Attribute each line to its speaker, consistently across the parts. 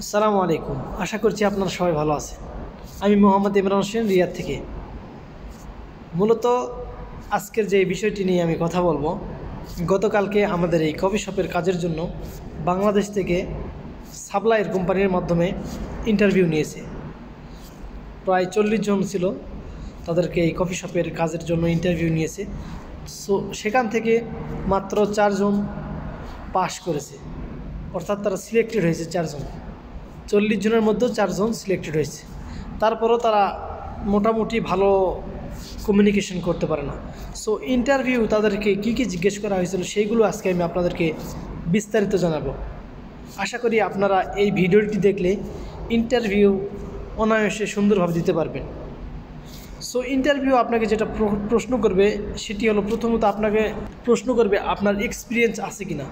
Speaker 1: আসসালামু আলাইকুম। আশা করছি আপনারা সবাই ভালো আছেন। আমি মোহাম্মদ ইমরান হোসেন, রিয়াদ থেকে। মূলত আজকের যে বিষয়টি নিয়ে আমি কথা বলবো, গতকালকে আমাদের এই কফি শপের কাজের জন্য বাংলাদেশ থেকে সাপ্লাইয়ের কোম্পানির মাধ্যমে ইন্টারভিউ নিয়েছে। প্রায় 40 জন ছিল, তাদেরকে এই কফি শপের কাজের জন্য ইন্টারভিউ নিয়েছে। সেখান থেকে মাত্র 4 জন পাশ করেছে, অর্থাৎ তারা সিলেক্টেড হয়েছে 4 জন। 40 জনের মধ্যে 4 জন সিলেক্টেড হয়েছে। তারপরও তারা মোটামুটি ভালো কমিউনিকেশন করতে পারে না। ইন্টারভিউ তাদেরকে কী কী জিজ্ঞেস করা হয়েছিল সেইগুলো আজকে আমি আপনাদেরকে বিস্তারিত জানাবো। আশা করি আপনারা এই ভিডিওটি দেখলে ইন্টারভিউ অনায়াসে সুন্দরভাবে দিতে পারবেন। ইন্টারভিউ আপনাকে যেটা প্রশ্ন করবে সেটি হলো, প্রথমত আপনাকে প্রশ্ন করবে আপনার এক্সপিরিয়েন্স আছে কি না।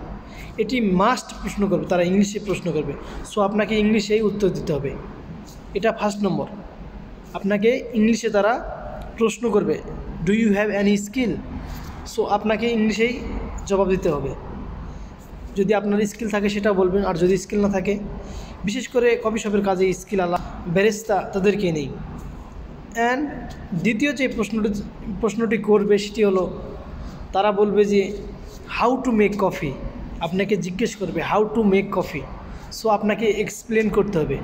Speaker 1: এটি মাস্ট প্রশ্ন করবে, তারা ইংলিশে প্রশ্ন করবে। আপনাকে ইংলিশেই উত্তর দিতে হবে। এটা ফার্স্ট নম্বর। আপনাকে ইংলিশে তারা প্রশ্ন করবে, do you have any skill. আপনাকে ইংলিশেই জবাব দিতে হবে। যদি আপনার স্কিল থাকে সেটা বলবেন, আর যদি স্কিল না থাকে, বিশেষ করে কফি শপের কাজে স্কিল আলা ব্যারিস্তা তাদেরকে নেই। অ্যান্ড দ্বিতীয় যে প্রশ্নটি করবে সেটি হলো, তারা বলবে যে হাউ টু মেক কফি। আপনাকে জিজ্ঞেস করবে হাউ টু মেক কফি। আপনাকে এক্সপ্লেন করতে হবে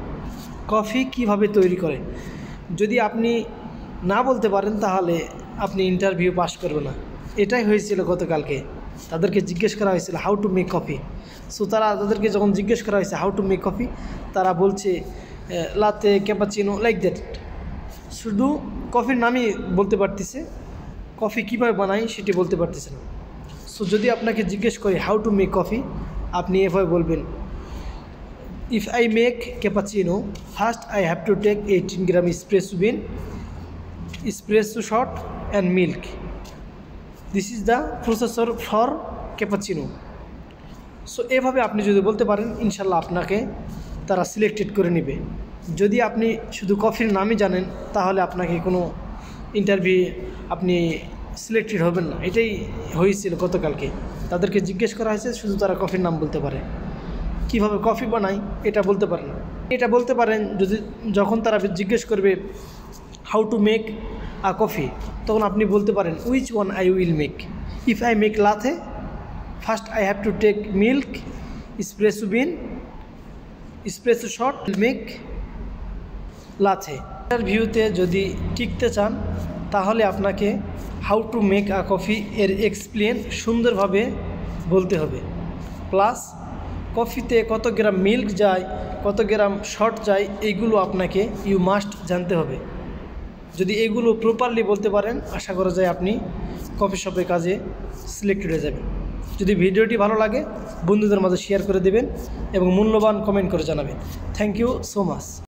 Speaker 1: কফি কিভাবে তৈরি করে। যদি আপনি না বলতে পারেন তাহলে আপনি ইন্টারভিউ পাস করবে না। এটাই হয়েছিল গতকালকে। তাদেরকে জিজ্ঞেস করা হয়েছিল হাউ টু মেক কফি। তাদেরকে যখন জিজ্ঞেস করা হয়েছে হাউ টু মেক কফি, তারা বলছে লাতে, ক্যাপাচিনো, লাইক দ্যাট। শুধু কফির নামই বলতে পারতেছে, কফি কীভাবে বানাই সেটি বলতে পারতেছে না। যদি আপনাকে জিজ্ঞেস করি হাউ টু মেক কফি, আপনি এভাবে বলবেন, if I make cappuccino, first I have to take 18 gram espresso bean, espresso shot and milk. This is the processor for cappuccino. এভাবে আপনি যদি বলতে পারেন, ইনশাল্লাহ আপনাকে তারা সিলেক্টেড করে নেবে। যদি আপনি শুধু কফির নামই জানেন তাহলে আপনাকে কোনো ইন্টারভিউ আপনি সিলেক্টেড হবেন না। এটাই হয়েছিল গতকালকে। তাদেরকে জিজ্ঞেস করা হয়েছে, শুধু তারা কফির নাম বলতে পারে, কিভাবে কফি বানায় এটা বলতে পারে না। এটা বলতে পারেন যখন তারা জিজ্ঞেস করবে how to make a coffee, তখন আপনি বলতে পারেন which one I will make. If I make latte, first I have to take milk, espresso bean, espresso shot, make latte. ইন্টারভিউতে যদি টিকতে চান তাহলে আপনাকে how to make a coffee এর এক্সপ্লেন সুন্দরভাবে বলতে হবে। প্লাস কফিতে কত গ্রাম মিল্ক যায়, কত গ্রাম শট যায়, এইগুলো আপনাকে ইউ মাস্ট জানতে হবে। যদি এগুলো প্রপারলি বলতে পারেন, আশা করা যায় আপনি কফি শপের কাজে সিলেক্টেড হয়ে যাবেন। যদি ভিডিওটি ভালো লাগে বন্ধুদের মাঝে শেয়ার করে দেবেন এবং মূল্যবান কমেন্ট করে জানাবেন। Thank you so much.